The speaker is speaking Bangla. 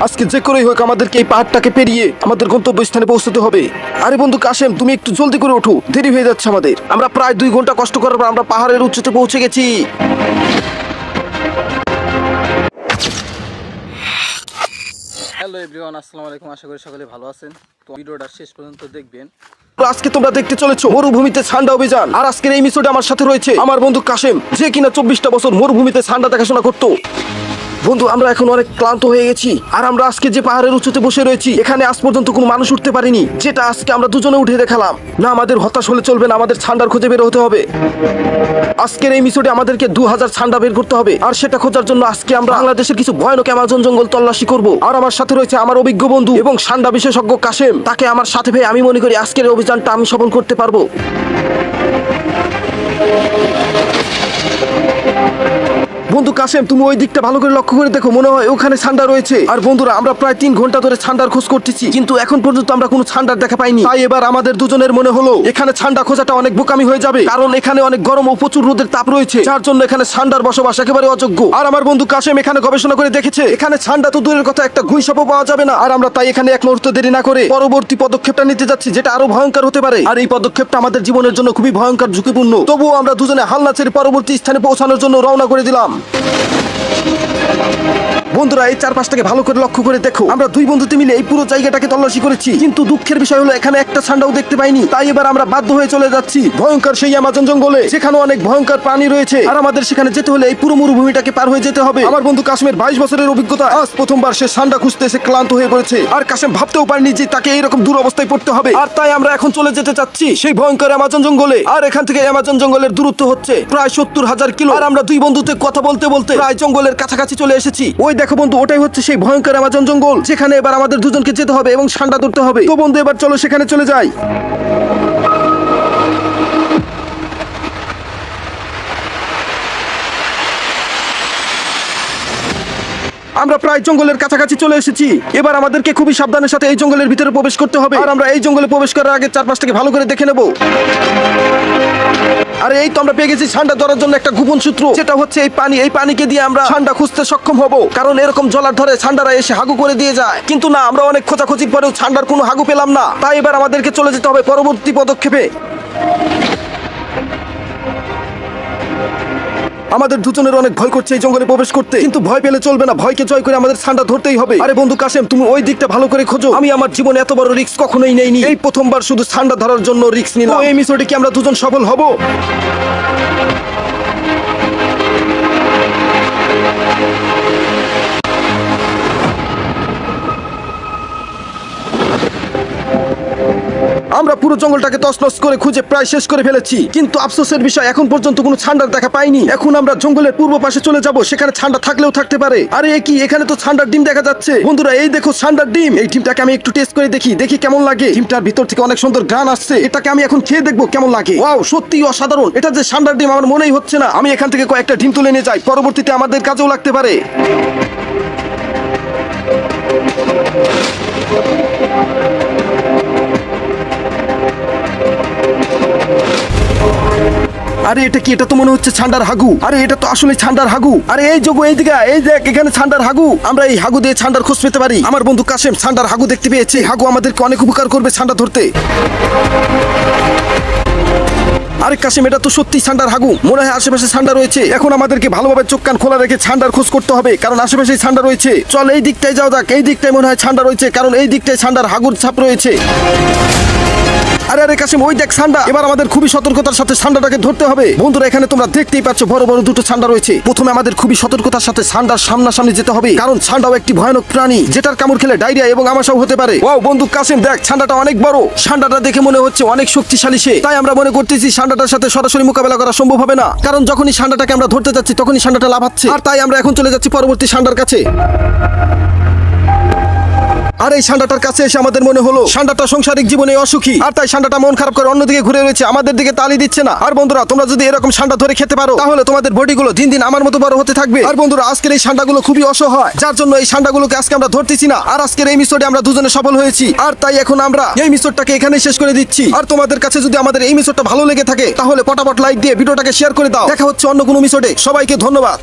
আজকে যে করেই হোক আমাদেরকে এই পাহাড়টাকে পেরিয়ে আমাদের গন্তব্যস্থানে পৌঁছতে হবে। আরে বন্ধু কাশেম, তুমি একটু জলদি করে ওঠো, দেরি হয়ে যাচ্ছে আমাদের। আমরা প্রায় 2 ঘন্টা কষ্ট করার পর আমরা পাহাড়ের উচ্চতে পৌঁছে গেছি। হ্যালো এভরিওয়ান, আসসালামু আলাইকুম। আশা করি সকলে ভালো আছেন। তো ভিডিওটা শেষ পর্যন্ত দেখবেন। আজকে তোমরা দেখতে চলেছো মরুভূমিতে ছান্ডা অভিযান। আর আজকের এই মিশনে আমার সাথে রয়েছে আমার বন্ধু কাশেম, যে কিনা 24টা বছর মরুভূমিতে ছান্ডা দেখাশোনা করতো। বন্ধু, আমরা এখন অনেক ক্লান্ত হয়ে গেছি। আর আমরা আজকে যে পাহাড়ের উঁচুতে বসে রয়েছি, এখানে আজ পর্যন্ত কোনো মানুষ উঠতে পারিনি, যেটা আজকে আমরা দুজনে উঠে দেখালাম। না, আমাদের হতাশ হলে চলবে না, আমাদের ছান্ডার খোঁজে বের হতে হবে। আজকের এই মিশনে আমাদেরকে 2000 ছান্ডা বের করতে হবে। আর সেটা খোঁজার জন্য আজকে আমরা বাংলাদেশের কিছু ভয়ানক অ্যামাজন জঙ্গল তল্লাশি করব। আর আমার সাথে রয়েছে আমার অভিজ্ঞ বন্ধু এবং ছান্ডা বিশেষজ্ঞ কাশেম। তাকে আমার সাথে পেয়ে আমি মনে করি আজকের এই অভিযানটা আমি সফল করতে পারবো। বন্ধু কাশেম, তুমি ওই দিকটা ভালো করে লক্ষ্য করে দেখো, মনে হয় ওখানে ছান্ডা রয়েছে। আর বন্ধুরা, আমরা প্রায় 3 ঘন্টা ধরে ছান্ডার খোঁজ করতেছি, কিন্তু এখন পর্যন্ত আমরা কোনো ছান্ডার দেখা পাইনি। তাই এবার আমাদের দুজনের মনে হলো এখানে ছান্ডা খোঁজাটা অনেক বোকামি হয়ে যাবে, কারণ এখানে অনেক গরম ও প্রচুর রোদের তাপ রয়েছে, যার জন্য এখানে ছান্ডার বসবাস একেবারে অযোগ্য। আর আমার বন্ধু কাশেম এখানে গবেষণা করে দেখেছে এখানে ছান্ডা তো দূরের কথা, একটা ঘুই সাপও পাওয়া যাবে না। আর আমরা তাই এখানে এক মুহূর্ত দেরি না করে পরবর্তী পদক্ষেপটা নিতে যাচ্ছি, যেটা আরো ভয়ঙ্কর হতে পারে। আর এই পদক্ষেপটা আমাদের জীবনের জন্য খুবই ভয়ঙ্কর, ঝুঁকিপূর্ণ। তবুও আমরা দুজনে হাল না ছেড়ে পরবর্তী স্থানে পৌঁছানোর জন্য রওনা করে দিলাম। বন্ধুরা, এই চারপাশটাকে ভালো করে লক্ষ্য করে দেখো, আমরা 2 বন্ধুতে মিলে এই পুরো জায়গাটাকে তল্লাশি করেছি, কিন্তু দুঃখের বিষয় হলো এখানে একটা ছান্ডাও দেখতে পাইনি। তাই এবার আমরা বাধ্য হয়ে চলে যাচ্ছি ভয়ঙ্কর সেই অ্যামাজন জঙ্গলে, যেখানে অনেক ভয়ঙ্কর প্রাণী রয়েছে। আর আমাদের সেখানে যেতে হলে এই পুরো মরুভূমিটাকে পার হয়ে যেতে হবে। আমার বন্ধু কাশেমের 22 বছরের অভিজ্ঞতা, আজ প্রথমবার সে ছান্ডা খুঁজতে এসে ক্লান্ত হয়ে পড়েছে। আর কাশেম ভাবতেও পারেনি যে তাকে এইরকম দূর অবস্থায় পড়তে হবে। আর তাই আমরা এখন চলে যেতে চাচ্ছি সেই ভয়ঙ্কর অ্যামাজন জঙ্গলে। আর এখান থেকে অ্যামাজন জঙ্গলের দূরত্ব হচ্ছে প্রায় 70,000 কিলো। আর আমরা 2 বন্ধুতে কথা বলতে বলতে প্রায় জঙ্গলের কাছাকাছি চলে এসেছি। ওই দেখো বন্ধু, ওটাই হচ্ছে সেই ভয়ঙ্কর অ্যামাজন জঙ্গল, যেখানে এবার আমাদের দুজনকে যেতে হবে এবং ছান্ডা ধরতে হবে। তো বন্ধু, এবার চলো সেখানে চলে যাই। আমরা প্রায় জঙ্গলের কাছাকাছি চলে এসেছি। এবার আমাদেরকে খুবই সাবধানের সাথে এই জঙ্গলের ভিতরে প্রবেশ করতে হবে। আর আমরা এই জঙ্গলে প্রবেশ করার আগে চারপাশটাকে ভালো করে দেখে নেব। আরে এই তো আমরা পেয়ে গেছি ছান্ডা ধরার জন্য একটা গোপন সূত্র, যেটা হচ্ছে এই পানি। এই পানিকে দিয়ে আমরা ছান্ডা খুঁজতে সক্ষম হব, কারণ এরকম জলার ধরে ছান্ডারা এসে হাগু করে দিয়ে যায়। কিন্তু না, আমরা অনেক খোঁজাখুঁজির পরেও ছান্ডার কোনো হাগু পেলাম না। তাই এবার আমাদেরকে চলে যেতে হবে পরবর্তী পদক্ষেপে। আমাদের দুজনের অনেক ভয় করছে এই জঙ্গলে প্রবেশ করতে, কিন্তু ভয় পেলে চলবে না, ভয়কে জয় করে আমাদের ছান্ডা ধরতেই হবে। আরে বন্ধু কাশেম, তুমি ওই দিকটা ভালো করে খোঁজো। আমি আমার জীবনে এত বড় রিস্ক কখনোই নেইনি, এই প্রথমবার শুধু ছান্ডা ধরার জন্য রিস্ক নিলাম। এই মিশনে কি আমরা দুজন সফল হব? আমরা পুরো জঙ্গলটাকে তছনছ করে খুঁজে প্রায় শেষ করে ফেলেছি, কিন্তু আফসোসের বিষয় এখন পর্যন্ত কোনো ছান্ডার দেখা পাইনি। এখন আমরা জঙ্গলের পূর্ব পাশে চলে যাব, সেখানে ছান্ডা থাকলেও থাকতে পারে। আরে কি, এখানে তো ছান্ডার ডিম দেখা যাচ্ছে। বন্ধুরা, এই দেখো ছান্ডার ডিম। এই ডিমটাকে আমি একটু টেস্ট করে দেখি কেমন লাগে। ডিমটার ভিতর থেকে অনেক সুন্দর ঘ্রাণ আসছে, এটাকে আমি এখন খেয়ে দেখবো কেমন লাগে। ওয়াও, সত্যি অসাধারণ। এটা যে ছান্ডার ডিম আমার মনেই হচ্ছে না। আমি এখান থেকে কয়েকটা ডিম তুলে নিয়ে যাই, পরবর্তীতে আমাদের কাজেও লাগতে পারে। আরে এটা কি? এটা তো মনে হচ্ছে ছান্ডার হাগু। আরে এটা তো আসলে ছান্ডার হাগু। আরে এই যোগু, এই দিকে এই দেখ, এখানে ছান্ডার হাগু। আমরা এই হাগু দিয়ে ছান্ডার খোঁজ পেতে পারি। আমার বন্ধু কাশেম ছান্ডার হাগু দেখতে পেয়েছে। হাগু আমাদেরকে অনেক উপকার করবে ছান্ডা ধরতে। আরে কাশেম, এটা তো সত্যি ছান্ডার হাগু। মনে হয় আশেপাশে ছান্ডা রয়েছে। এখন আমাদেরকে ভালোভাবে চোখ কান খোলা রেখে ছান্ডার খোঁজ করতে হবে, কারণ আশেপাশে ছান্ডা রয়েছে। চল এই দিকটায় যাও যাক। এই দিকটায় মনে হয় ছান্ডা রয়েছে, কারণ এই দিকটায় ছান্ডার হাগুর ছাপ রয়েছে। আরে আরে কাশেম, ওই দেখ ছান্ডা। এবার আমাদের খুবই সতর্কতার সাথে ছান্ডাটাকে ধরতে হবে। বন্ধুরা, এখানে তোমরা দেখতেই পাচ্ছ বড় বড় 2টো ছান্ডা রয়েছে। প্রথমে আমাদের খুবই সতর্কতার সাথে ছান্ডার সামনাসামনি যেতে হবে, কারণ ছান্ডাও একটি ভয়ানক প্রাণী, যেটার কামড় খেলে ডায়রিয়া এবং আমাশাও হতে পারে। ওয়াও বন্ধু কাশেম, দেখ ছান্ডাটা অনেক বড়। ছান্ডাটা দেখে মনে হচ্ছে অনেক শক্তিশালী সে। তাই আমরা মনে করতেছি ছান্ডাটার সাথে সরাসরি মোকাবেলা করা সম্ভব হবে না, কারণ যখনই ছান্ডাটাকে আমরা ধরতে যাচ্ছি তখনই ছান্ডাটা লাফাচ্ছে। আর তাই আমরা এখন চলে যাচ্ছি পরবর্তী ছান্ডার কাছে। আর এই ছান্ডাটার কাছে এসে আমাদের মনে হলো ছান্ডাটা সাংসারিক জীবনে অসুখী। আর তাই ছান্ডাটা মন খারাপ করে অন্যদিকে ঘুরে রয়েছে, আমাদের দিকে তালি দিচ্ছে না। আর বন্ধুরা, তোমরা যদি এরকম ছান্ডা ধরে খেতে পারো, তাহলে তোমাদের বডিগুলো দিন দিন আমার মতো বড় হতে থাকবে। আর বন্ধুরা, আজকের এই ছান্ডাগুলো খুবই অসহায়, যার জন্য এই ছান্ডাগুলোকে আজকে আমরা ধরতেছি না। আর আজকের এই মিশনে আমরা দুজনে সফল হয়েছি। আর তাই এখন আমরা এই মিশনটাকে এখানেই শেষ করে দিচ্ছি। আর তোমাদের কাছে যদি আমাদের এই মিশনটা ভালো লেগে থাকে, তাহলে পটাপট লাইক দিয়ে ভিডিওটাকে শেয়ার করে দাও। দেখা হচ্ছে অন্য কোনো মিশনে। সবাইকে ধন্যবাদ।